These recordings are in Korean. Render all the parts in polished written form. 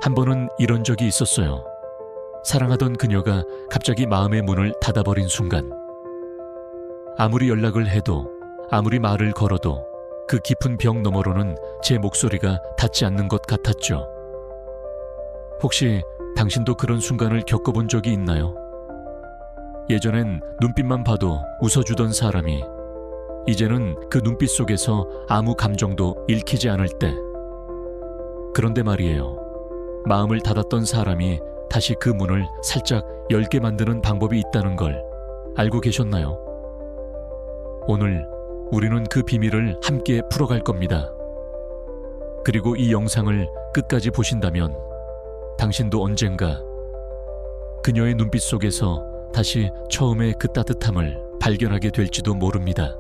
한 번은 이런 적이 있었어요. 사랑하던 그녀가 갑자기 마음의 문을 닫아버린 순간, 아무리 연락을 해도 아무리 말을 걸어도 그 깊은 벽 너머로는 제 목소리가 닿지 않는 것 같았죠. 혹시 당신도 그런 순간을 겪어본 적이 있나요? 예전엔 눈빛만 봐도 웃어주던 사람이 이제는 그 눈빛 속에서 아무 감정도 읽히지 않을 때, 그런데 말이에요. 마음을 닫았던 사람이 다시 그 문을 살짝 열게 만드는 방법이 있다는 걸 알고 계셨나요? 오늘 우리는 그 비밀을 함께 풀어갈 겁니다. 그리고 이 영상을 끝까지 보신다면 당신도 언젠가 그녀의 눈빛 속에서 다시 처음의 그 따뜻함을 발견하게 될지도 모릅니다.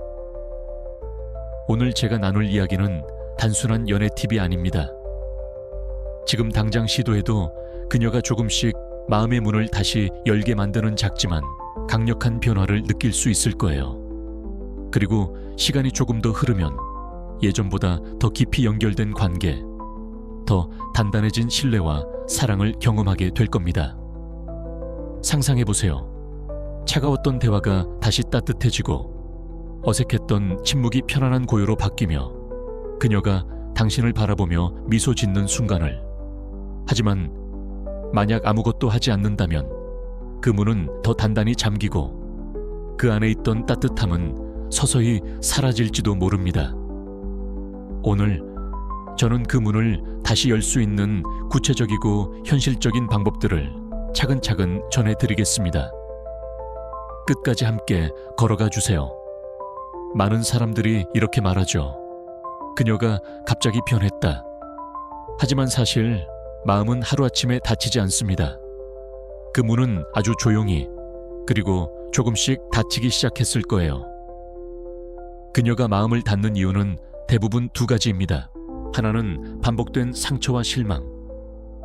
오늘 제가 나눌 이야기는 단순한 연애 팁이 아닙니다. 지금 당장 시도해도 그녀가 조금씩 마음의 문을 다시 열게 만드는 작지만 강력한 변화를 느낄 수 있을 거예요. 그리고 시간이 조금 더 흐르면 예전보다 더 깊이 연결된 관계, 더 단단해진 신뢰와 사랑을 경험하게 될 겁니다. 상상해보세요. 차가웠던 대화가 다시 따뜻해지고 어색했던 침묵이 편안한 고요로 바뀌며 그녀가 당신을 바라보며 미소 짓는 순간을. 하지만 만약 아무것도 하지 않는다면 그 문은 더 단단히 잠기고 그 안에 있던 따뜻함은 서서히 사라질지도 모릅니다. 오늘 저는 그 문을 다시 열 수 있는 구체적이고 현실적인 방법들을 차근차근 전해드리겠습니다. 끝까지 함께 걸어가 주세요. 많은 사람들이 이렇게 말하죠. 그녀가 갑자기 변했다. 하지만 사실 마음은 하루아침에 닫히지 않습니다. 그 문은 아주 조용히 그리고 조금씩 닫히기 시작했을 거예요. 그녀가 마음을 닫는 이유는 대부분 두 가지입니다. 하나는 반복된 상처와 실망,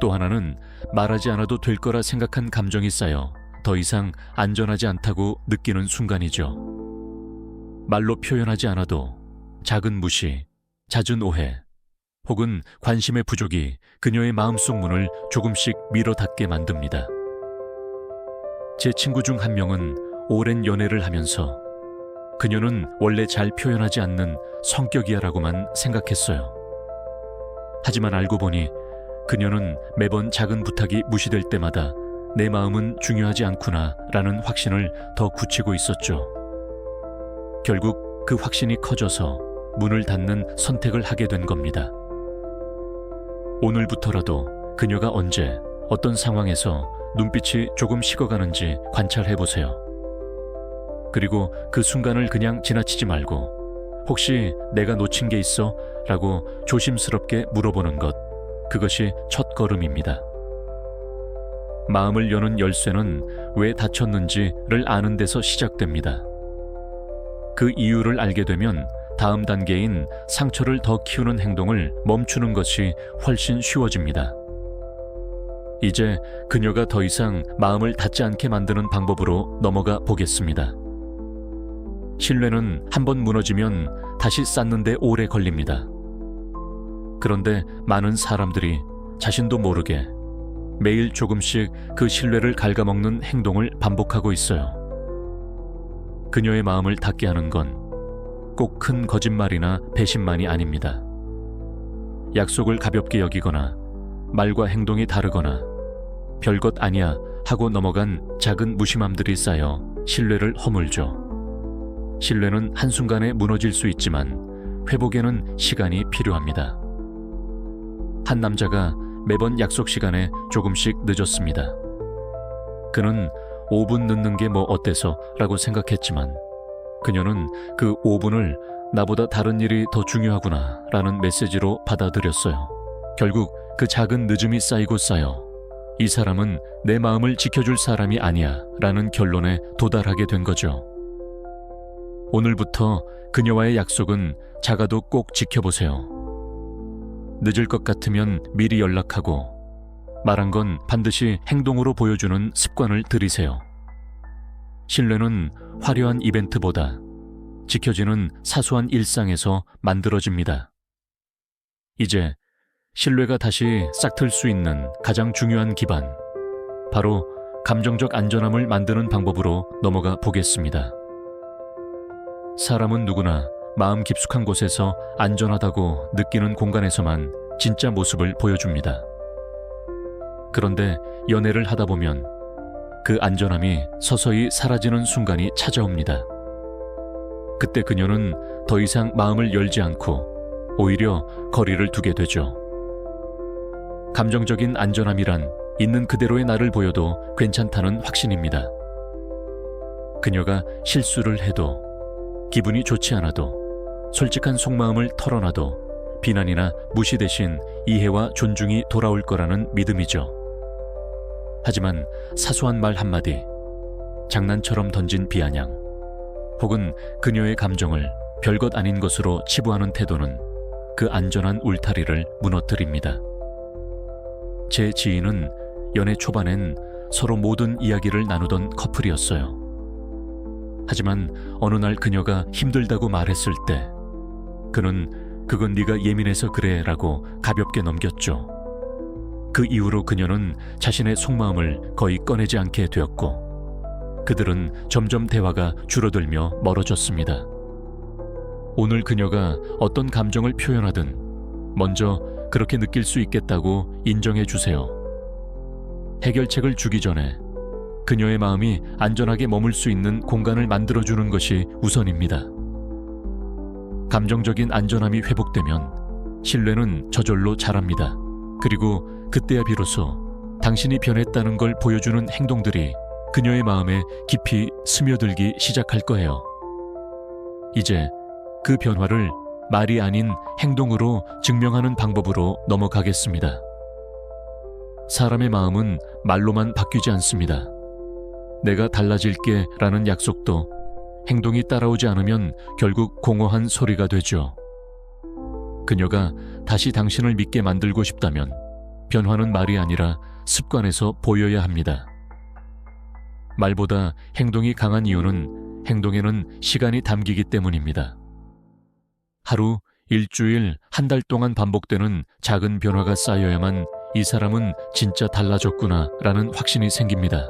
또 하나는 말하지 않아도 될 거라 생각한 감정이 쌓여 더 이상 안전하지 않다고 느끼는 순간이죠. 말로 표현하지 않아도 작은 무시, 잦은 오해, 혹은 관심의 부족이 그녀의 마음속 문을 조금씩 밀어 닫게 만듭니다. 제 친구 중 한 명은 오랜 연애를 하면서 그녀는 원래 잘 표현하지 않는 성격이야라고만 생각했어요. 하지만 알고 보니 그녀는 매번 작은 부탁이 무시될 때마다 내 마음은 중요하지 않구나 라는 확신을 더 굳히고 있었죠. 결국 그 확신이 커져서 문을 닫는 선택을 하게 된 겁니다. 오늘부터라도 그녀가 언제, 어떤 상황에서 눈빛이 조금 식어가는지 관찰해보세요. 그리고 그 순간을 그냥 지나치지 말고 혹시 내가 놓친 게 있어? 라고 조심스럽게 물어보는 것, 그것이 첫 걸음입니다. 마음을 여는 열쇠는 왜 닫혔는지를 아는 데서 시작됩니다. 그 이유를 알게 되면 다음 단계인 상처를 더 키우는 행동을 멈추는 것이 훨씬 쉬워집니다. 이제 그녀가 더 이상 마음을 닫지 않게 만드는 방법으로 넘어가 보겠습니다. 신뢰는 한번 무너지면 다시 쌓는 데 오래 걸립니다. 그런데 많은 사람들이 자신도 모르게 매일 조금씩 그 신뢰를 갉아먹는 행동을 반복하고 있어요. 그녀의 마음을 닫게 하는 건 꼭 큰 거짓말이나 배신만이 아닙니다. 약속을 가볍게 여기거나 말과 행동이 다르거나 별것 아니야 하고 넘어간 작은 무심함들이 쌓여 신뢰를 허물죠. 신뢰는 한순간에 무너질 수 있지만 회복에는 시간이 필요합니다. 한 남자가 매번 약속 시간에 조금씩 늦었습니다. 그는 5분 늦는 게 뭐 어때서 라고 생각했지만 그녀는 그 5분을 나보다 다른 일이 더 중요하구나 라는 메시지로 받아들였어요. 결국 그 작은 늦음이 쌓이고 쌓여 이 사람은 내 마음을 지켜줄 사람이 아니야 라는 결론에 도달하게 된 거죠. 오늘부터 그녀와의 약속은 작아도 꼭 지켜보세요. 늦을 것 같으면 미리 연락하고 말한 건 반드시 행동으로 보여주는 습관을 들이세요. 신뢰는 화려한 이벤트보다 지켜지는 사소한 일상에서 만들어집니다. 이제 신뢰가 다시 싹틀 수 있는 가장 중요한 기반, 바로 감정적 안전함을 만드는 방법으로 넘어가 보겠습니다. 사람은 누구나 마음 깊숙한 곳에서 안전하다고 느끼는 공간에서만 진짜 모습을 보여줍니다. 그런데 연애를 하다 보면 그 안전함이 서서히 사라지는 순간이 찾아옵니다. 그때 그녀는 더 이상 마음을 열지 않고 오히려 거리를 두게 되죠. 감정적인 안전함이란 있는 그대로의 나를 보여도 괜찮다는 확신입니다. 그녀가 실수를 해도, 기분이 좋지 않아도, 솔직한 속마음을 털어놔도 비난이나 무시 대신 이해와 존중이 돌아올 거라는 믿음이죠. 하지만 사소한 말 한마디, 장난처럼 던진 비아냥, 혹은 그녀의 감정을 별것 아닌 것으로 치부하는 태도는 그 안전한 울타리를 무너뜨립니다. 제 지인은 연애 초반엔 서로 모든 이야기를 나누던 커플이었어요. 하지만 어느 날 그녀가 힘들다고 말했을 때 그는 "그건 네가 예민해서 그래" 라고 가볍게 넘겼죠. 그 이후로 그녀는 자신의 속마음을 거의 꺼내지 않게 되었고 그들은 점점 대화가 줄어들며 멀어졌습니다. 오늘 그녀가 어떤 감정을 표현하든 먼저 그렇게 느낄 수 있겠다고 인정해 주세요. 해결책을 주기 전에 그녀의 마음이 안전하게 머물 수 있는 공간을 만들어주는 것이 우선입니다. 감정적인 안전함이 회복되면 신뢰는 저절로 자랍니다. 그리고 그때야 비로소 당신이 변했다는 걸 보여주는 행동들이 그녀의 마음에 깊이 스며들기 시작할 거예요. 이제 그 변화를 말이 아닌 행동으로 증명하는 방법으로 넘어가겠습니다. 사람의 마음은 말로만 바뀌지 않습니다. 내가 달라질게 라는 약속도 행동이 따라오지 않으면 결국 공허한 소리가 되죠. 그녀가 다시 당신을 믿게 만들고 싶다면 변화는 말이 아니라 습관에서 보여야 합니다. 말보다 행동이 강한 이유는 행동에는 시간이 담기기 때문입니다. 하루, 일주일, 한 달 동안 반복되는 작은 변화가 쌓여야만 이 사람은 진짜 달라졌구나 라는 확신이 생깁니다.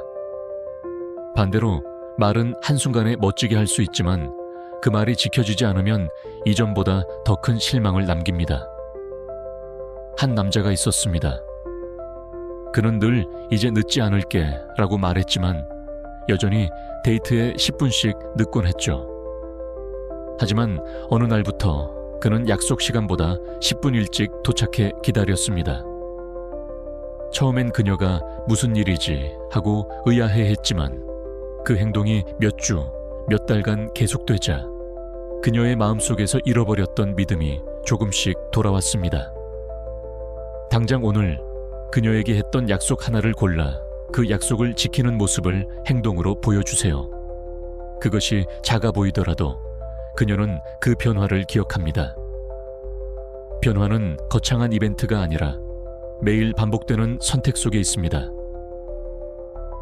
반대로 말은 한순간에 멋지게 할 수 있지만 그 말이 지켜지지 않으면 이전보다 더 큰 실망을 남깁니다. 한 남자가 있었습니다. 그는 늘 "이제 늦지 않을게" 라고 말했지만 여전히 데이트에 10분씩 늦곤 했죠. 하지만 어느 날부터 그는 약속 시간보다 10분 일찍 도착해 기다렸습니다. 처음엔 그녀가 "무슨 일이지?" 하고 의아해했지만 그 행동이 몇 주, 몇 달간 계속되자 그녀의 마음속에서 잃어버렸던 믿음이 조금씩 돌아왔습니다. 당장 오늘 그녀에게 했던 약속 하나를 골라 그 약속을 지키는 모습을 행동으로 보여주세요. 그것이 작아 보이더라도 그녀는 그 변화를 기억합니다. 변화는 거창한 이벤트가 아니라 매일 반복되는 선택 속에 있습니다.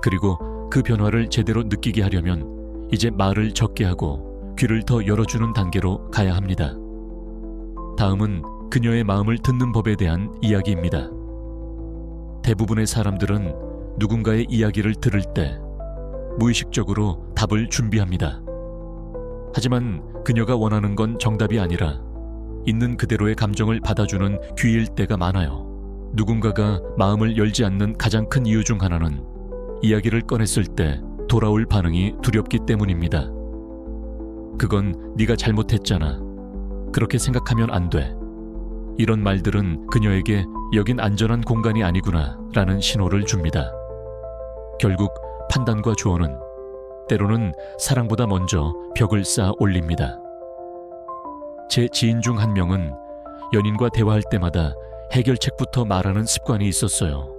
그리고 그 변화를 제대로 느끼게 하려면 이제 말을 적게 하고 귀를 더 열어주는 단계로 가야 합니다. 다음은 그녀의 마음을 듣는 법에 대한 이야기입니다. 대부분의 사람들은 누군가의 이야기를 들을 때 무의식적으로 답을 준비합니다. 하지만 그녀가 원하는 건 정답이 아니라 있는 그대로의 감정을 받아주는 귀일 때가 많아요. 누군가가 마음을 열지 않는 가장 큰 이유 중 하나는 이야기를 꺼냈을 때 돌아올 반응이 두렵기 때문입니다. "그건 네가 잘못했잖아. 그렇게 생각하면 안 돼." 이런 말들은 그녀에게 "여긴 안전한 공간이 아니구나" 라는 신호를 줍니다. 결국 판단과 조언은 때로는 사랑보다 먼저 벽을 쌓아 올립니다. 제 지인 중 한 명은 연인과 대화할 때마다 해결책부터 말하는 습관이 있었어요.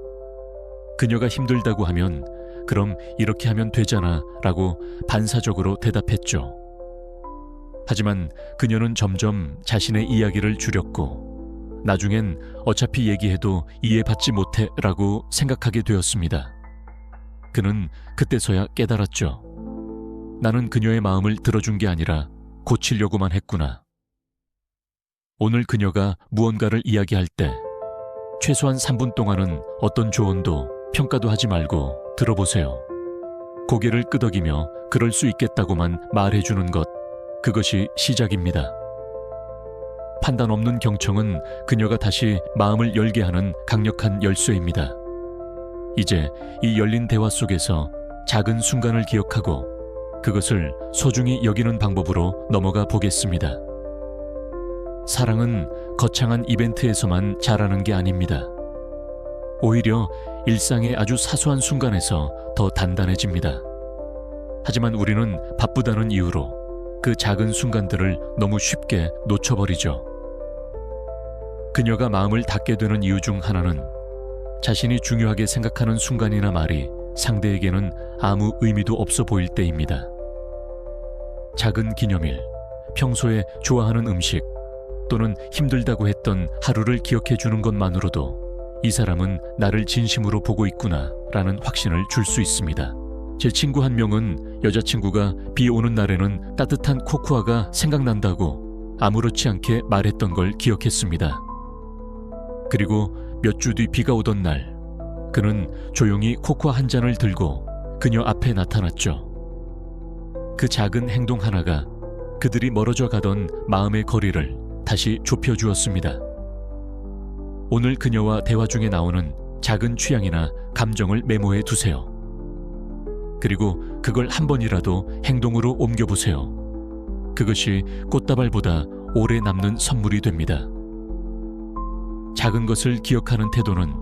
그녀가 힘들다고 하면 "그럼 이렇게 하면 되잖아" 라고 반사적으로 대답했죠. 하지만 그녀는 점점 자신의 이야기를 줄였고 나중엔 어차피 얘기해도 이해받지 못해 라고 생각하게 되었습니다. 그는 그때서야 깨달았죠. 나는 그녀의 마음을 들어준 게 아니라 고치려고만 했구나. 오늘 그녀가 무언가를 이야기할 때 최소한 3분 동안은 어떤 조언도 평가도 하지 말고 들어보세요. 고개를 끄덕이며 그럴 수 있겠다고만 말해주는 것, 그것이 시작입니다. 판단 없는 경청은 그녀가 다시 마음을 열게 하는 강력한 열쇠입니다. 이제 이 열린 대화 속에서 작은 순간을 기억하고 그것을 소중히 여기는 방법으로 넘어가 보겠습니다. 사랑은 거창한 이벤트에서만 자라는 게 아닙니다. 오히려 일상의 아주 사소한 순간에서 더 단단해집니다. 하지만 우리는 바쁘다는 이유로 그 작은 순간들을 너무 쉽게 놓쳐버리죠. 그녀가 마음을 닫게 되는 이유 중 하나는 자신이 중요하게 생각하는 순간이나 말이 상대에게는 아무 의미도 없어 보일 때입니다. 작은 기념일, 평소에 좋아하는 음식, 또는 힘들다고 했던 하루를 기억해 주는 것만으로도 이 사람은 나를 진심으로 보고 있구나 라는 확신을 줄 수 있습니다. 제 친구 한 명은 여자친구가 비 오는 날에는 따뜻한 코코아가 생각난다고 아무렇지 않게 말했던 걸 기억했습니다. 그리고 몇 주 뒤 비가 오던 날, 그는 조용히 코코아 한 잔을 들고 그녀 앞에 나타났죠. 그 작은 행동 하나가 그들이 멀어져 가던 마음의 거리를 다시 좁혀주었습니다. 오늘 그녀와 대화 중에 나오는 작은 취향이나 감정을 메모해 두세요. 그리고 그걸 한 번이라도 행동으로 옮겨보세요. 그것이 꽃다발보다 오래 남는 선물이 됩니다. 작은 것을 기억하는 태도는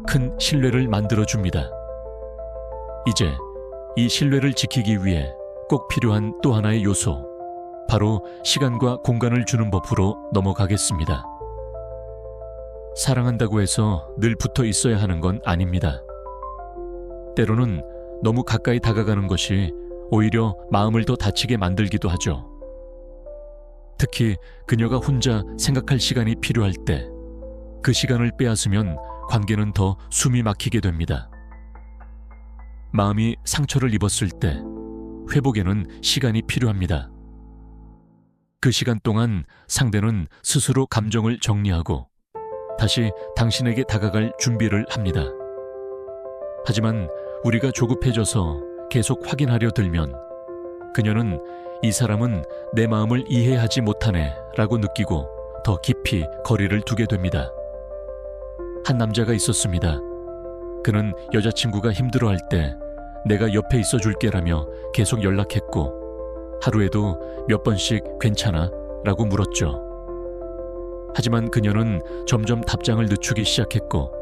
큰 신뢰를 만들어줍니다. 이제 이 신뢰를 지키기 위해 꼭 필요한 또 하나의 요소, 바로 시간과 공간을 주는 법으로 넘어가겠습니다. 사랑한다고 해서 늘 붙어 있어야 하는 건 아닙니다. 때로는 너무 가까이 다가가는 것이 오히려 마음을 더 다치게 만들기도 하죠. 특히 그녀가 혼자 생각할 시간이 필요할 때, 그 시간을 빼앗으면 관계는 더 숨이 막히게 됩니다. 마음이 상처를 입었을 때 회복에는 시간이 필요합니다. 그 시간 동안 상대는 스스로 감정을 정리하고 다시 당신에게 다가갈 준비를 합니다. 하지만 우리가 조급해져서 계속 확인하려 들면 그녀는 이 사람은 내 마음을 이해하지 못하네 라고 느끼고 더 깊이 거리를 두게 됩니다. 한 남자가 있었습니다. 그는 여자친구가 힘들어할 때 내가 옆에 있어 줄게라며 계속 연락했고 하루에도 몇 번씩 괜찮아? 라고 물었죠. 하지만 그녀는 점점 답장을 늦추기 시작했고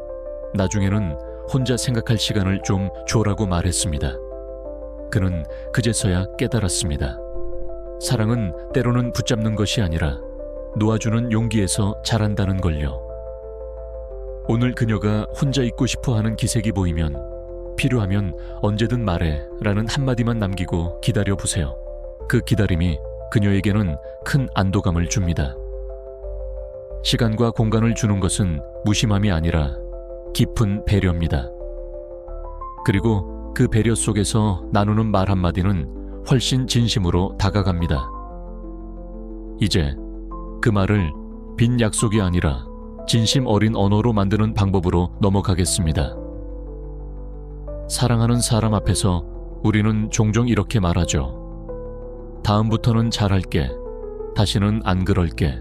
나중에는 혼자 생각할 시간을 좀 줘라고 말했습니다. 그는 그제서야 깨달았습니다. 사랑은 때로는 붙잡는 것이 아니라 놓아주는 용기에서 자란다는 걸요. 오늘 그녀가 혼자 있고 싶어 하는 기색이 보이면 필요하면 언제든 말해 라는 한마디만 남기고 기다려보세요. 그 기다림이 그녀에게는 큰 안도감을 줍니다. 시간과 공간을 주는 것은 무심함이 아니라 깊은 배려입니다. 그리고 그 배려 속에서 나누는 말 한마디는 훨씬 진심으로 다가갑니다. 이제 그 말을 빈 약속이 아니라 진심 어린 언어로 만드는 방법으로 넘어가겠습니다. 사랑하는 사람 앞에서 우리는 종종 이렇게 말하죠. 다음부터는 잘할게. 다시는 안 그럴게.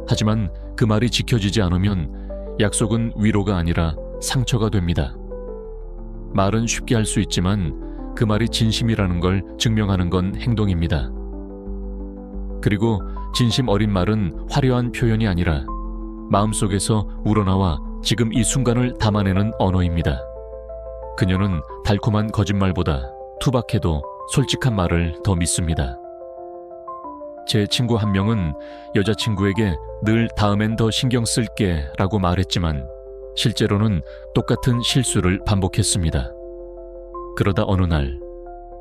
하지만 그 말이 지켜지지 않으면 약속은 위로가 아니라 상처가 됩니다. 말은 쉽게 할 수 있지만 그 말이 진심이라는 걸 증명하는 건 행동입니다. 그리고 진심 어린 말은 화려한 표현이 아니라 마음속에서 우러나와 지금 이 순간을 담아내는 언어입니다. 그녀는 달콤한 거짓말보다 투박해도 솔직한 말을 더 믿습니다. 제 친구 한 명은 여자친구에게 늘 다음엔 더 신경 쓸게 라고 말했지만 실제로는 똑같은 실수를 반복했습니다. 그러다 어느 날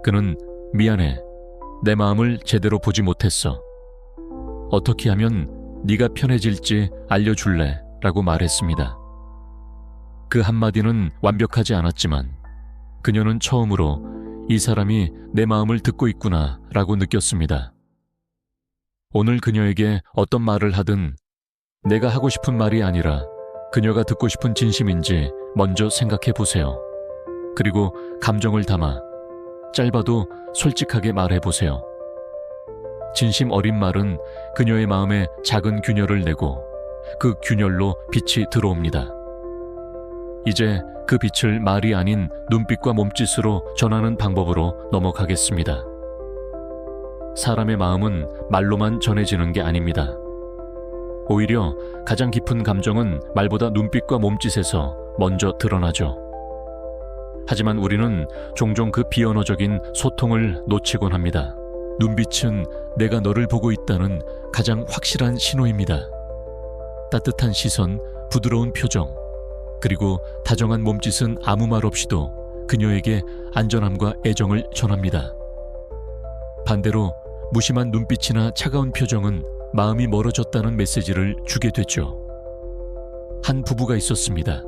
그는 미안해. 내 마음을 제대로 보지 못했어. 어떻게 하면 네가 편해질지 알려줄래? 라고 말했습니다. 그 한마디는 완벽하지 않았지만 그녀는 처음으로 이 사람이 내 마음을 듣고 있구나 라고 느꼈습니다. 오늘 그녀에게 어떤 말을 하든 내가 하고 싶은 말이 아니라 그녀가 듣고 싶은 진심인지 먼저 생각해 보세요. 그리고 감정을 담아 짧아도 솔직하게 말해 보세요. 진심 어린 말은 그녀의 마음에 작은 균열을 내고 그 균열로 빛이 들어옵니다. 이제 그 빛을 말이 아닌 눈빛과 몸짓으로 전하는 방법으로 넘어가겠습니다. 사람의 마음은 말로만 전해지는 게 아닙니다. 오히려 가장 깊은 감정은 말보다 눈빛과 몸짓에서 먼저 드러나죠. 하지만 우리는 종종 그 비언어적인 소통을 놓치곤 합니다. 눈빛은 내가 너를 보고 있다는 가장 확실한 신호입니다. 따뜻한 시선, 부드러운 표정, 그리고 다정한 몸짓은 아무 말 없이도 그녀에게 안전함과 애정을 전합니다. 반대로 무심한 눈빛이나 차가운 표정은 마음이 멀어졌다는 메시지를 주게 됐죠. 한 부부가 있었습니다.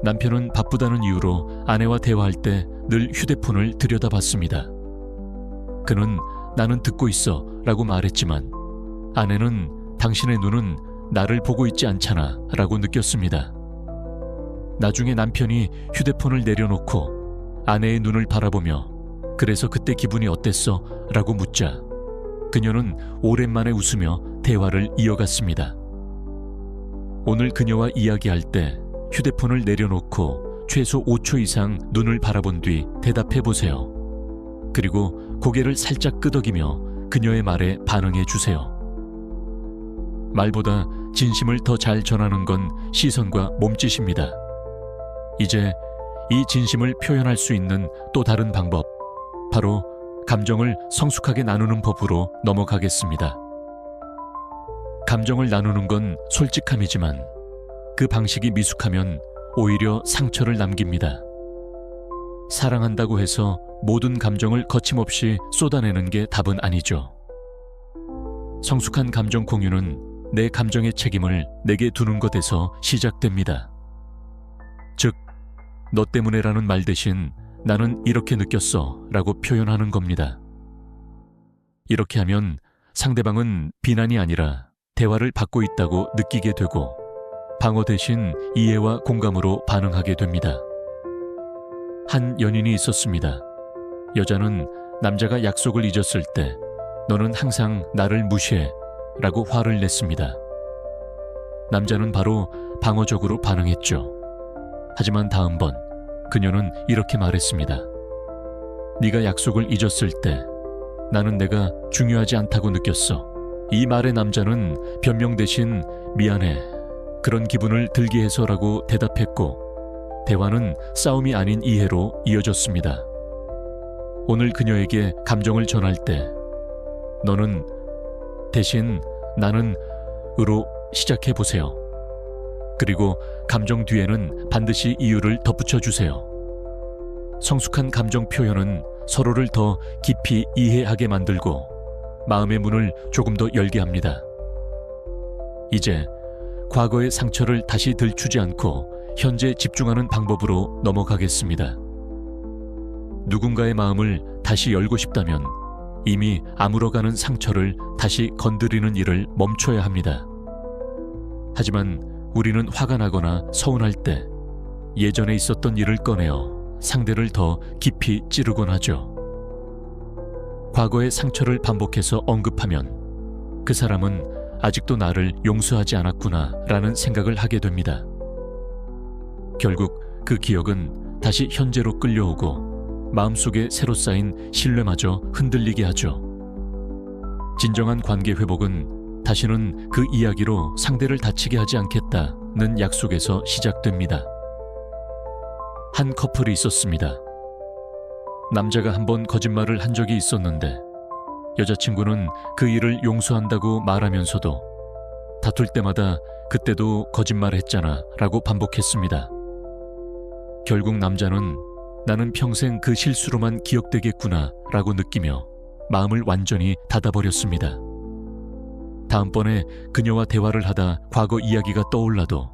남편은 바쁘다는 이유로 아내와 대화할 때 늘 휴대폰을 들여다봤습니다. 그는 나는 듣고 있어 라고 말했지만 아내는 당신의 눈은 나를 보고 있지 않잖아 라고 느꼈습니다. 나중에 남편이 휴대폰을 내려놓고 아내의 눈을 바라보며 그래서 그때 기분이 어땠어? 라고 묻자 그녀는 오랜만에 웃으며 대화를 이어갔습니다. 오늘 그녀와 이야기할 때 휴대폰을 내려놓고 최소 5초 이상 눈을 바라본 뒤 대답해 보세요. 그리고 고개를 살짝 끄덕이며 그녀의 말에 반응해 주세요. 말보다 진심을 더 잘 전하는 건 시선과 몸짓입니다. 이제 이 진심을 표현할 수 있는 또 다른 방법, 바로 감정을 성숙하게 나누는 법으로 넘어가겠습니다. 감정을 나누는 건 솔직함이지만 그 방식이 미숙하면 오히려 상처를 남깁니다. 사랑한다고 해서 모든 감정을 거침없이 쏟아내는 게 답은 아니죠. 성숙한 감정 공유는 내 감정의 책임을 내게 두는 것에서 시작됩니다. 즉, 너 때문에라는 말 대신 나는 이렇게 느꼈어 라고 표현하는 겁니다. 이렇게 하면 상대방은 비난이 아니라 대화를 받고 있다고 느끼게 되고 방어 대신 이해와 공감으로 반응하게 됩니다. 한 연인이 있었습니다. 여자는 남자가 약속을 잊었을 때 너는 항상 나를 무시해 라고 화를 냈습니다. 남자는 바로 방어적으로 반응했죠. 하지만 다음번 그녀는 이렇게 말했습니다. 네가 약속을 잊었을 때 나는 내가 중요하지 않다고 느꼈어. 이 말에 남자는 변명 대신 미안해, 그런 기분을 들게 해서라고 대답했고 대화는 싸움이 아닌 이해로 이어졌습니다. 오늘 그녀에게 감정을 전할 때 너는 대신 나는 으로 시작해 보세요. 그리고 감정 뒤에는 반드시 이유를 덧붙여 주세요. 성숙한 감정 표현은 서로를 더 깊이 이해하게 만들고 마음의 문을 조금 더 열게 합니다. 이제 과거의 상처를 다시 들추지 않고 현재 집중하는 방법으로 넘어가겠습니다. 누군가의 마음을 다시 열고 싶다면 이미 아물어가는 상처를 다시 건드리는 일을 멈춰야 합니다. 하지만 우리는 화가 나거나 서운할 때 예전에 있었던 일을 꺼내어 상대를 더 깊이 찌르곤 하죠. 과거의 상처를 반복해서 언급하면 그 사람은 아직도 나를 용서하지 않았구나 라는 생각을 하게 됩니다. 결국 그 기억은 다시 현재로 끌려오고 마음속에 새로 쌓인 신뢰마저 흔들리게 하죠. 진정한 관계 회복은 다시는 그 이야기로 상대를 다치게 하지 않겠다는 약속에서 시작됩니다. 한 커플이 있었습니다. 남자가 한 번 거짓말을 한 적이 있었는데 여자친구는 그 일을 용서한다고 말하면서도 다툴 때마다 그때도 거짓말했잖아 라고 반복했습니다. 결국 남자는 나는 평생 그 실수로만 기억되겠구나 라고 느끼며 마음을 완전히 닫아버렸습니다. 다음번에 그녀와 대화를 하다 과거 이야기가 떠올라도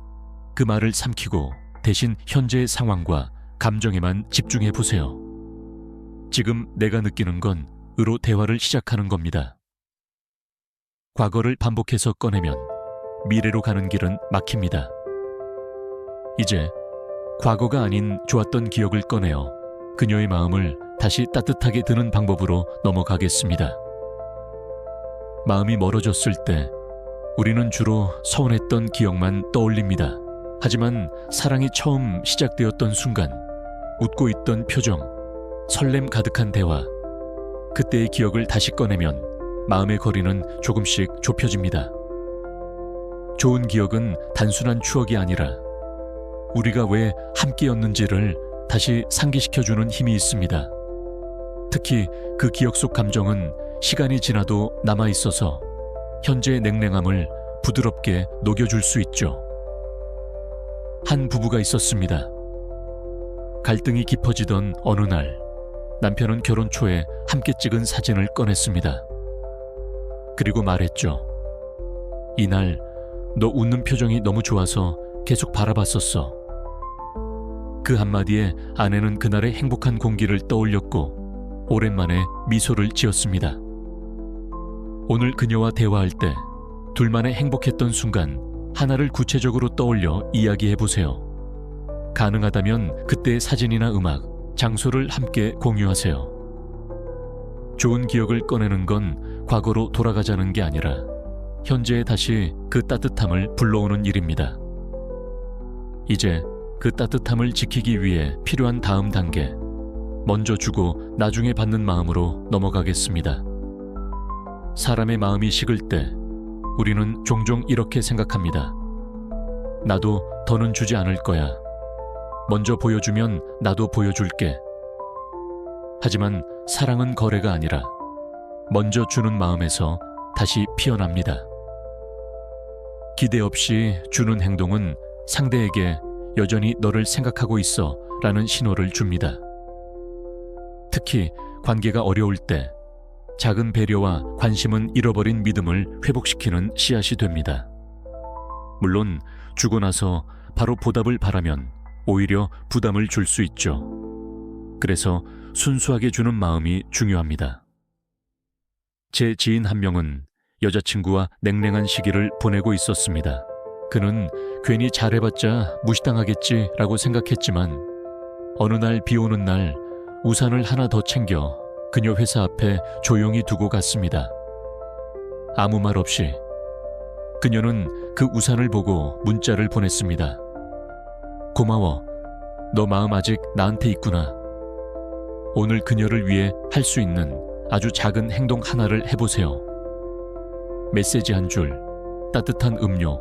그 말을 삼키고 대신 현재의 상황과 감정에만 집중해 보세요. 지금 내가 느끼는 건 으로 대화를 시작하는 겁니다. 과거를 반복해서 꺼내면 미래로 가는 길은 막힙니다. 이제 과거가 아닌 좋았던 기억을 꺼내어 그녀의 마음을 다시 따뜻하게 드는 방법으로 넘어가겠습니다. 마음이 멀어졌을 때 우리는 주로 서운했던 기억만 떠올립니다. 하지만 사랑이 처음 시작되었던 순간, 웃고 있던 표정, 설렘 가득한 대화, 그때의 기억을 다시 꺼내면 마음의 거리는 조금씩 좁혀집니다. 좋은 기억은 단순한 추억이 아니라 우리가 왜 함께였는지를 다시 상기시켜주는 힘이 있습니다. 특히 그 기억 속 감정은 시간이 지나도 남아있어서 현재의 냉랭함을 부드럽게 녹여줄 수 있죠. 한 부부가 있었습니다. 갈등이 깊어지던 어느 날, 남편은 결혼 초에 함께 찍은 사진을 꺼냈습니다. 그리고 말했죠. 이날 너 웃는 표정이 너무 좋아서 계속 바라봤었어. 그 한마디에 아내는 그날의 행복한 공기를 떠올렸고 오랜만에 미소를 지었습니다. 오늘 그녀와 대화할 때 둘만의 행복했던 순간 하나를 구체적으로 떠올려 이야기해보세요. 가능하다면 그때의 사진이나 음악, 장소를 함께 공유하세요. 좋은 기억을 꺼내는 건 과거로 돌아가자는 게 아니라 현재에 다시 그 따뜻함을 불러오는 일입니다. 이제 그 따뜻함을 지키기 위해 필요한 다음 단계, 먼저 주고 나중에 받는 마음으로 넘어가겠습니다. 사람의 마음이 식을 때 우리는 종종 이렇게 생각합니다. 나도 더는 주지 않을 거야. 먼저 보여주면 나도 보여줄게. 하지만 사랑은 거래가 아니라 먼저 주는 마음에서 다시 피어납니다. 기대 없이 주는 행동은 상대에게 여전히 너를 생각하고 있어 라는 신호를 줍니다. 특히 관계가 어려울 때 작은 배려와 관심은 잃어버린 믿음을 회복시키는 씨앗이 됩니다. 물론 주고 나서 바로 보답을 바라면 오히려 부담을 줄 수 있죠. 그래서 순수하게 주는 마음이 중요합니다. 제 지인 한 명은 여자친구와 냉랭한 시기를 보내고 있었습니다. 그는 괜히 잘해봤자 무시당하겠지라고 생각했지만 어느 날 비 오는 날 우산을 하나 더 챙겨 그녀 회사 앞에 조용히 두고 갔습니다. 아무 말 없이 그녀는 그 우산을 보고 문자를 보냈습니다. 고마워. 너 마음 아직 나한테 있구나. 오늘 그녀를 위해 할 수 있는 아주 작은 행동 하나를 해보세요. 메시지 한 줄, 따뜻한 음료,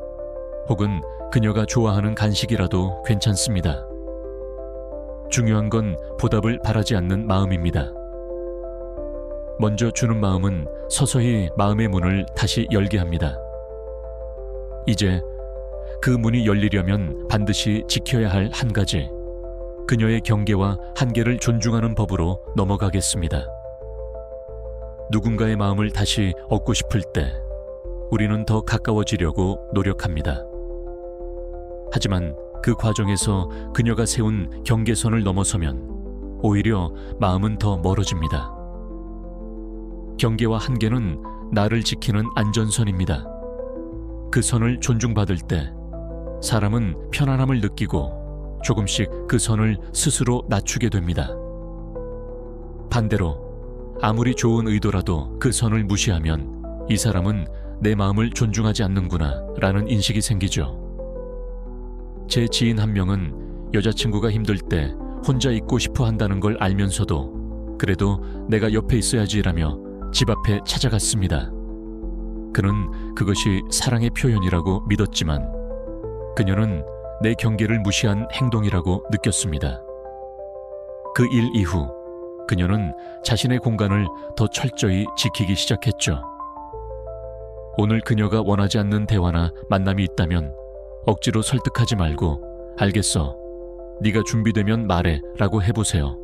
혹은 그녀가 좋아하는 간식이라도 괜찮습니다. 중요한 건 보답을 바라지 않는 마음입니다. 먼저 주는 마음은 서서히 마음의 문을 다시 열게 합니다. 이제 그 문이 열리려면 반드시 지켜야 할 한 가지, 그녀의 경계와 한계를 존중하는 법으로 넘어가겠습니다. 누군가의 마음을 다시 얻고 싶을 때 우리는 더 가까워지려고 노력합니다. 하지만 그 과정에서 그녀가 세운 경계선을 넘어서면 오히려 마음은 더 멀어집니다. 경계와 한계는 나를 지키는 안전선입니다. 그 선을 존중받을 때 사람은 편안함을 느끼고 조금씩 그 선을 스스로 낮추게 됩니다. 반대로 아무리 좋은 의도라도 그 선을 무시하면 이 사람은 내 마음을 존중하지 않는구나 라는 인식이 생기죠. 제 지인 한 명은 여자친구가 힘들 때 혼자 있고 싶어 한다는 걸 알면서도 그래도 내가 옆에 있어야지라며 집 앞에 찾아갔습니다. 그는 그것이 사랑의 표현이라고 믿었지만 그녀는 내 경계를 무시한 행동이라고 느꼈습니다. 그 일 이후 그녀는 자신의 공간을 더 철저히 지키기 시작했죠. 오늘 그녀가 원하지 않는 대화나 만남이 있다면 억지로 설득하지 말고 알겠어, 네가 준비되면 말해 라고 해보세요.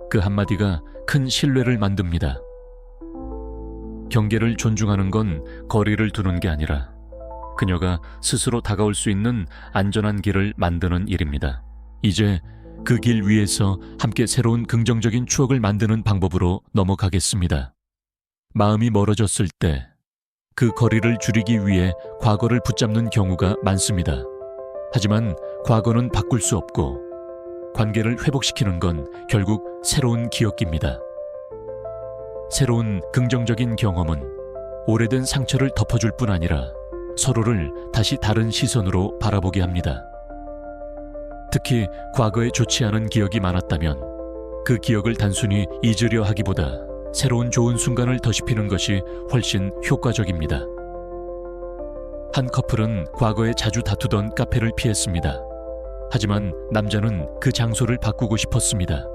그 한마디가 큰 신뢰를 만듭니다. 경계를 존중하는 건 거리를 두는 게 아니라 그녀가 스스로 다가올 수 있는 안전한 길을 만드는 일입니다. 이제 그 길 위에서 함께 새로운 긍정적인 추억을 만드는 방법으로 넘어가겠습니다. 마음이 멀어졌을 때 그 거리를 줄이기 위해 과거를 붙잡는 경우가 많습니다. 하지만 과거는 바꿀 수 없고 관계를 회복시키는 건 결국 새로운 기억입니다. 새로운 긍정적인 경험은 오래된 상처를 덮어줄 뿐 아니라 서로를 다시 다른 시선으로 바라보게 합니다. 특히 과거에 좋지 않은 기억이 많았다면 그 기억을 단순히 잊으려 하기보다 새로운 좋은 순간을 더시피는 것이 훨씬 효과적입니다. 한 커플은 과거에 자주 다투던 카페를 피했습니다. 하지만 남자는 그 장소를 바꾸고 싶었습니다.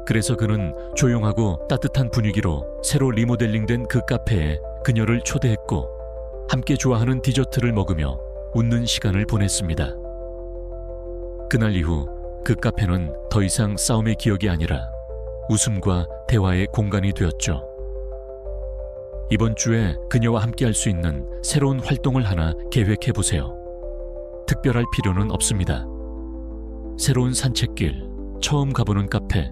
그래서 그는 조용하고 따뜻한 분위기로 새로 리모델링된 그 카페에 그녀를 초대했고 함께 좋아하는 디저트를 먹으며 웃는 시간을 보냈습니다. 그날 이후 그 카페는 더 이상 싸움의 기억이 아니라 웃음과 대화의 공간이 되었죠. 이번 주에 그녀와 함께 할 수 있는 새로운 활동을 하나 계획해 보세요. 특별할 필요는 없습니다. 새로운 산책길, 처음 가보는 카페,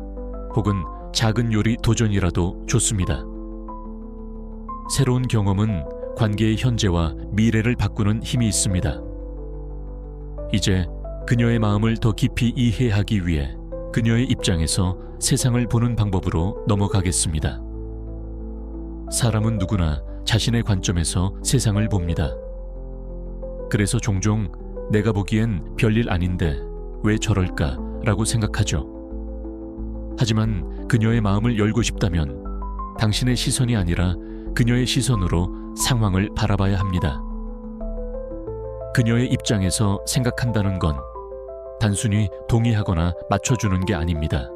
혹은 작은 요리 도전이라도 좋습니다. 새로운 경험은 관계의 현재와 미래를 바꾸는 힘이 있습니다. 이제 그녀의 마음을 더 깊이 이해하기 위해 그녀의 입장에서 세상을 보는 방법으로 넘어가겠습니다. 사람은 누구나 자신의 관점에서 세상을 봅니다. 그래서 종종 내가 보기엔 별일 아닌데 왜 저럴까 라고 생각하죠. 하지만 그녀의 마음을 열고 싶다면 당신의 시선이 아니라 그녀의 시선으로 상황을 바라봐야 합니다. 그녀의 입장에서 생각한다는 건 단순히 동의하거나 맞춰주는 게 아닙니다.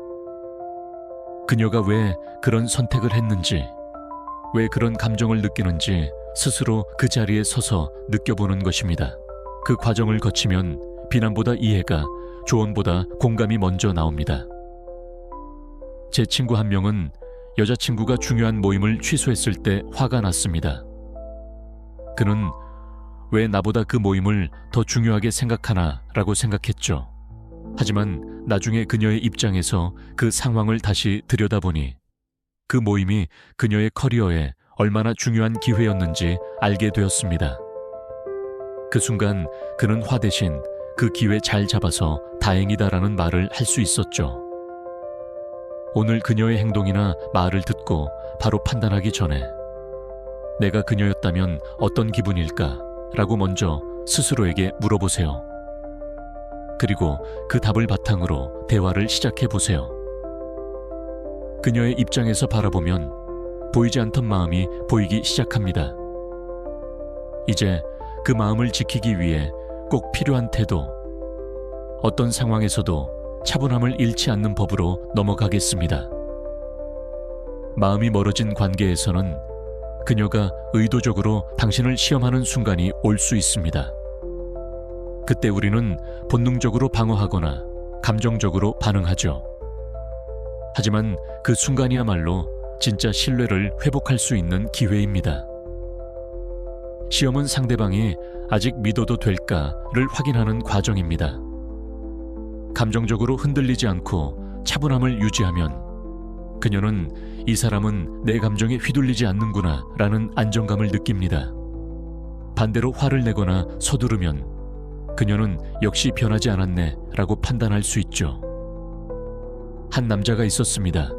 그녀가 왜 그런 선택을 했는지, 왜 그런 감정을 느끼는지 스스로 그 자리에 서서 느껴보는 것입니다. 그 과정을 거치면 비난보다 이해가, 조언보다 공감이 먼저 나옵니다. 제 친구 한 명은 여자친구가 중요한 모임을 취소했을 때 화가 났습니다. 그는 왜 나보다 그 모임을 더 중요하게 생각하나 라고 생각했죠. 하지만 나중에 그녀의 입장에서 그 상황을 다시 들여다보니 그 모임이 그녀의 커리어에 얼마나 중요한 기회였는지 알게 되었습니다. 그 순간 그는 화 대신 그 기회 잘 잡아서 다행이다라는 말을 할 수 있었죠. 오늘 그녀의 행동이나 말을 듣고 바로 판단하기 전에 내가 그녀였다면 어떤 기분일까? 라고 먼저 스스로에게 물어보세요. 그리고 그 답을 바탕으로 대화를 시작해 보세요. 그녀의 입장에서 바라보면 보이지 않던 마음이 보이기 시작합니다. 이제 그 마음을 지키기 위해 꼭 필요한 태도, 어떤 상황에서도 차분함을 잃지 않는 법으로 넘어가겠습니다. 마음이 멀어진 관계에서는 그녀가 의도적으로 당신을 시험하는 순간이 올 수 있습니다. 그때 우리는 본능적으로 방어하거나 감정적으로 반응하죠. 하지만 그 순간이야말로 진짜 신뢰를 회복할 수 있는 기회입니다. 시험은 상대방이 아직 믿어도 될까를 확인하는 과정입니다. 감정적으로 흔들리지 않고 차분함을 유지하면 그녀는 이 사람은 내 감정에 휘둘리지 않는구나 라는 안정감을 느낍니다. 반대로 화를 내거나 서두르면 그녀는 역시 변하지 않았네 라고 판단할 수 있죠. 한 남자가 있었습니다.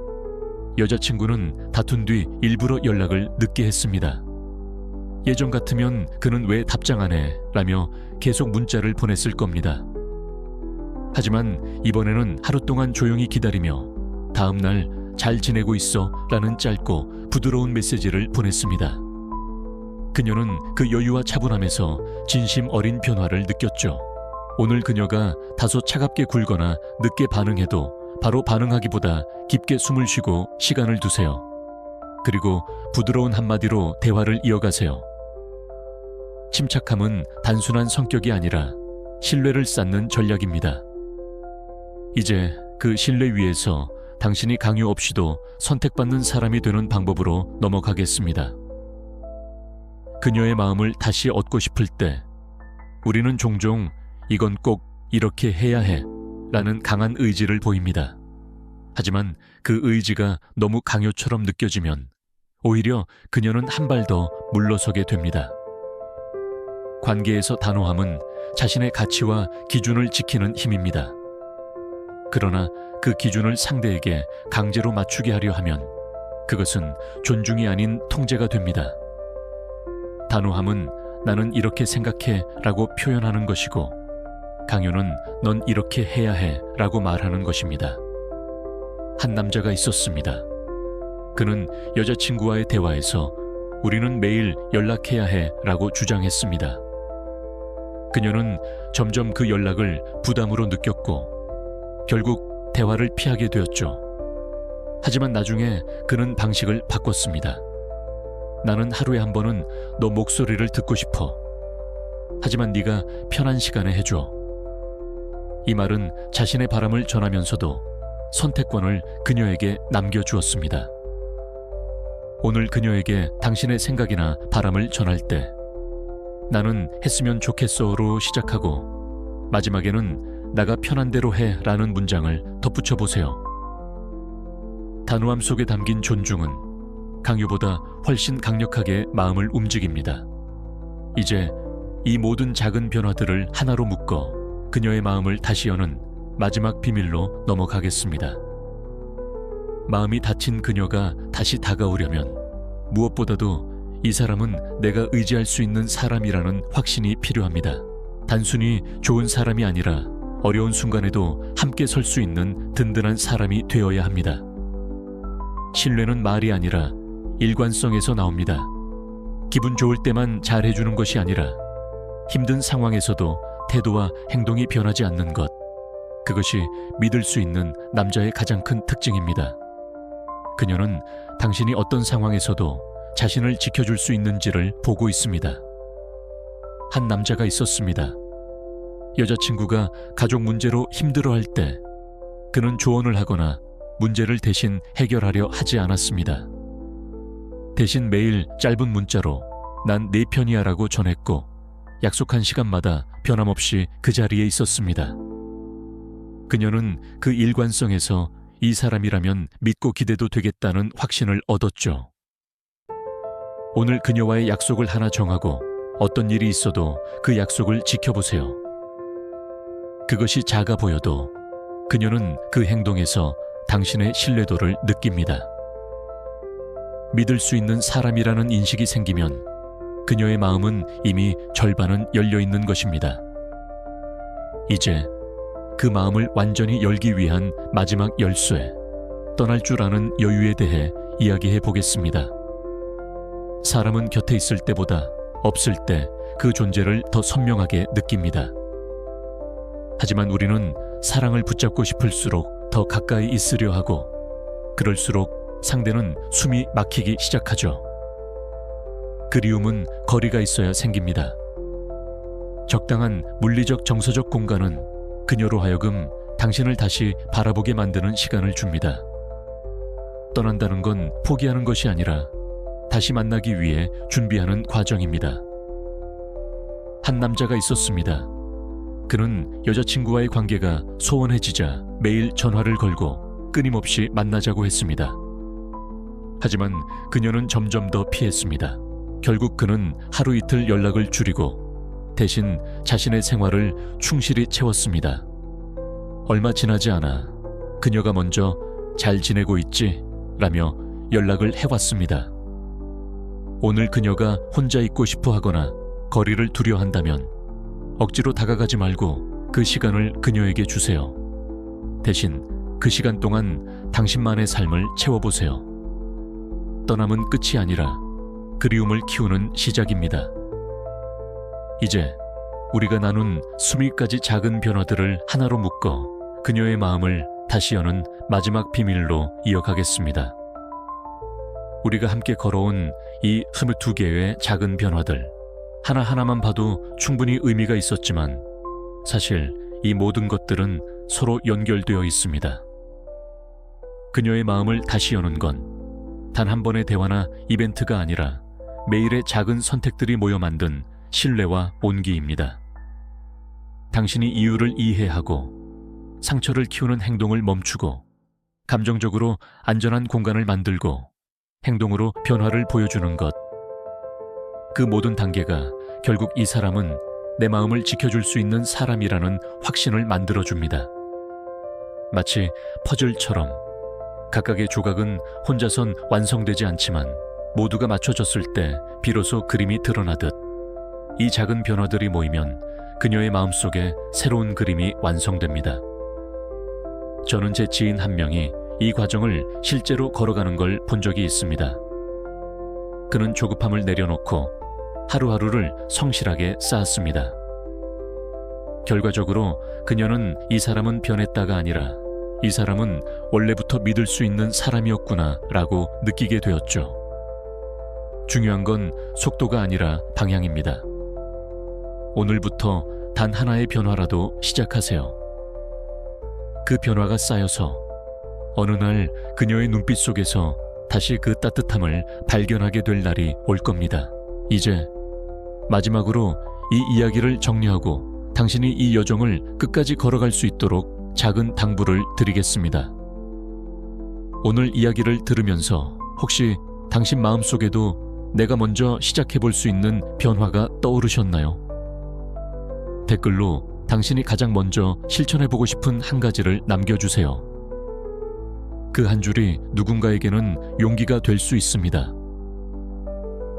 여자친구는 다툰 뒤 일부러 연락을 늦게 했습니다. 예전 같으면 그는 왜 답장 안 해? 라며 계속 문자를 보냈을 겁니다. 하지만 이번에는 하루 동안 조용히 기다리며 다음 날 잘 지내고 있어? 라는 짧고 부드러운 메시지를 보냈습니다. 그녀는 그 여유와 차분함에서 진심 어린 변화를 느꼈죠. 오늘 그녀가 다소 차갑게 굴거나 늦게 반응해도 바로 반응하기보다 깊게 숨을 쉬고 시간을 두세요. 그리고 부드러운 한마디로 대화를 이어가세요. 침착함은 단순한 성격이 아니라 신뢰를 쌓는 전략입니다. 이제 그 신뢰 위에서 당신이 강요 없이도 선택받는 사람이 되는 방법으로 넘어가겠습니다. 그녀의 마음을 다시 얻고 싶을 때 우리는 종종 이건 꼭 이렇게 해야 해 라는 강한 의지를 보입니다. 하지만 그 의지가 너무 강요처럼 느껴지면 오히려 그녀는 한 발 더 물러서게 됩니다. 관계에서 단호함은 자신의 가치와 기준을 지키는 힘입니다. 그러나 그 기준을 상대에게 강제로 맞추게 하려 하면 그것은 존중이 아닌 통제가 됩니다. 단호함은 나는 이렇게 생각해 라고 표현하는 것이고, 강요는 넌 이렇게 해야 해 라고 말하는 것입니다. 한 남자가 있었습니다. 그는 여자친구와의 대화에서 우리는 매일 연락해야 해 라고 주장했습니다. 그녀는 점점 그 연락을 부담으로 느꼈고 결국 대화를 피하게 되었죠. 하지만 나중에 그는 방식을 바꿨습니다. 나는 하루에 한 번은 너 목소리를 듣고 싶어. 하지만 네가 편한 시간에 해줘. 이 말은 자신의 바람을 전하면서도 선택권을 그녀에게 남겨주었습니다. 오늘 그녀에게 당신의 생각이나 바람을 전할 때 나는 했으면 좋겠어로 시작하고 마지막에는 나가 편한 대로 해 라는 문장을 덧붙여 보세요. 단호함 속에 담긴 존중은 강요보다 훨씬 강력하게 마음을 움직입니다. 이제 이 모든 작은 변화들을 하나로 묶어 그녀의 마음을 다시 여는 마지막 비밀로 넘어가겠습니다. 마음이 다친 그녀가 다시 다가오려면 무엇보다도 이 사람은 내가 의지할 수 있는 사람이라는 확신이 필요합니다. 단순히 좋은 사람이 아니라 어려운 순간에도 함께 설 수 있는 든든한 사람이 되어야 합니다. 신뢰는 말이 아니라 일관성에서 나옵니다. 기분 좋을 때만 잘해주는 것이 아니라 힘든 상황에서도 태도와 행동이 변하지 않는 것, 그것이 믿을 수 있는 남자의 가장 큰 특징입니다. 그녀는 당신이 어떤 상황에서도 자신을 지켜줄 수 있는지를 보고 있습니다. 한 남자가 있었습니다. 여자친구가 가족 문제로 힘들어할 때 그는 조언을 하거나 문제를 대신 해결하려 하지 않았습니다. 대신 매일 짧은 문자로 난 네 편이야 라고 전했고 약속한 시간마다 변함없이 그 자리에 있었습니다. 그녀는 그 일관성에서 이 사람이라면 믿고 기대도 되겠다는 확신을 얻었죠. 오늘 그녀와의 약속을 하나 정하고 어떤 일이 있어도 그 약속을 지켜보세요. 그것이 작아 보여도 그녀는 그 행동에서 당신의 신뢰도를 느낍니다. 믿을 수 있는 사람이라는 인식이 생기면 그녀의 마음은 이미 절반은 열려 있는 것입니다. 이제 그 마음을 완전히 열기 위한 마지막 열쇠, 떠날 줄 아는 여유에 대해 이야기해 보겠습니다. 사람은 곁에 있을 때보다 없을 때 그 존재를 더 선명하게 느낍니다. 하지만 우리는 사랑을 붙잡고 싶을수록 더 가까이 있으려 하고 그럴수록 상대는 숨이 막히기 시작하죠. 그리움은 거리가 있어야 생깁니다. 적당한 물리적 정서적 공간은 그녀로 하여금 당신을 다시 바라보게 만드는 시간을 줍니다. 떠난다는 건 포기하는 것이 아니라 다시 만나기 위해 준비하는 과정입니다. 한 남자가 있었습니다. 그는 여자친구와의 관계가 소원해지자 매일 전화를 걸고 끊임없이 만나자고 했습니다. 하지만 그녀는 점점 더 피했습니다. 결국 그는 하루 이틀 연락을 줄이고 대신 자신의 생활을 충실히 채웠습니다. 얼마 지나지 않아 그녀가 먼저 잘 지내고 있지? 라며 연락을 해왔습니다. 오늘 그녀가 혼자 있고 싶어 하거나 거리를 두려 한다면 억지로 다가가지 말고 그 시간을 그녀에게 주세요. 대신 그 시간 동안 당신만의 삶을 채워보세요. 떠남은 끝이 아니라 그리움을 키우는 시작입니다. 이제 우리가 나눈 20가지 작은 변화들을 하나로 묶어 그녀의 마음을 다시 여는 마지막 비밀로 이어가겠습니다. 우리가 함께 걸어온 이 22개의 작은 변화들, 하나하나만 봐도 충분히 의미가 있었지만 사실 이 모든 것들은 서로 연결되어 있습니다. 그녀의 마음을 다시 여는 건 단 한 번의 대화나 이벤트가 아니라 매일의 작은 선택들이 모여 만든 신뢰와 온기입니다. 당신이 이유를 이해하고 상처를 키우는 행동을 멈추고 감정적으로 안전한 공간을 만들고 행동으로 변화를 보여주는 것, 그 모든 단계가 결국 이 사람은 내 마음을 지켜줄 수 있는 사람이라는 확신을 만들어줍니다. 마치 퍼즐처럼 각각의 조각은 혼자선 완성되지 않지만 모두가 맞춰졌을 때 비로소 그림이 드러나듯 이 작은 변화들이 모이면 그녀의 마음속에 새로운 그림이 완성됩니다. 저는 제 지인 한 명이 이 과정을 실제로 걸어가는 걸 본 적이 있습니다. 그는 조급함을 내려놓고 하루하루를 성실하게 쌓았습니다. 결과적으로 그녀는 이 사람은 변했다가 아니라 이 사람은 원래부터 믿을 수 있는 사람이었구나 라고 느끼게 되었죠. 중요한 건 속도가 아니라 방향입니다. 오늘부터 단 하나의 변화라도 시작하세요. 그 변화가 쌓여서 어느 날 그녀의 눈빛 속에서 다시 그 따뜻함을 발견하게 될 날이 올 겁니다. 이제 마지막으로 이 이야기를 정리하고 당신이 이 여정을 끝까지 걸어갈 수 있도록 작은 당부를 드리겠습니다. 오늘 이야기를 들으면서 혹시 당신 마음속에도 내가 먼저 시작해 볼 수 있는 변화가 떠오르셨나요? 댓글로 당신이 가장 먼저 실천해 보고 싶은 한 가지를 남겨주세요. 그 한 줄이 누군가에게는 용기가 될 수 있습니다.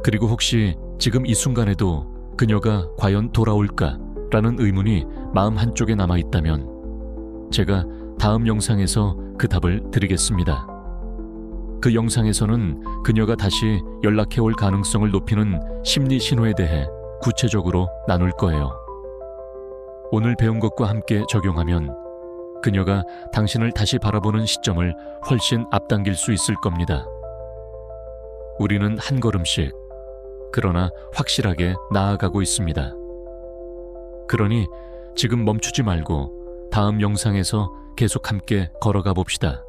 그리고 혹시 지금 이 순간에도 그녀가 과연 돌아올까? 라는 의문이 마음 한쪽에 남아있다면 제가 다음 영상에서 그 답을 드리겠습니다. 그 영상에서는 그녀가 다시 연락해 올 가능성을 높이는 심리 신호에 대해 구체적으로 나눌 거예요. 오늘 배운 것과 함께 적용하면 그녀가 당신을 다시 바라보는 시점을 훨씬 앞당길 수 있을 겁니다. 우리는 한 걸음씩, 그러나 확실하게 나아가고 있습니다. 그러니 지금 멈추지 말고 다음 영상에서 계속 함께 걸어가 봅시다.